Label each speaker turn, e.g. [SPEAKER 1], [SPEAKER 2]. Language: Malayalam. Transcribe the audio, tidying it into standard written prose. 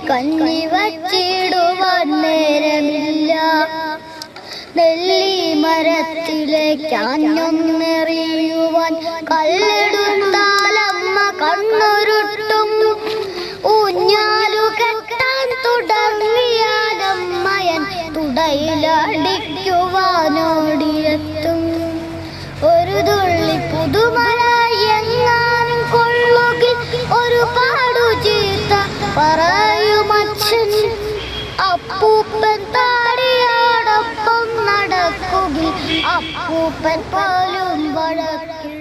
[SPEAKER 1] കഞ്ഞി വച്ചിടുവാൻ നേരമില്ല. നെല്ലി മരത്തിലേക്കാഞ്ഞൊന്നെറിയുവാൻ കല്ലെടുത്താലമ്മ കണ്ണുരുട്ടും. ഊഞ്ഞാലു കെട്ടാൻ തുടങ്ങിയാലമ്മയൻ തുടയിലടിക്കുവാനോടിയെത്തും. ഒരു തുള്ളി പുതുമഴ എങ്ങാനും കൊള്ളുകിൽ ഒരു പാടു ചീത്ത പറയുമച്ഛൻ. അപ്പൂപ്പൻ താടിയോടൊപ്പം നടക്കുകിൽ അപ്പൂപ്പൻ പോലും വഴക്കിടും.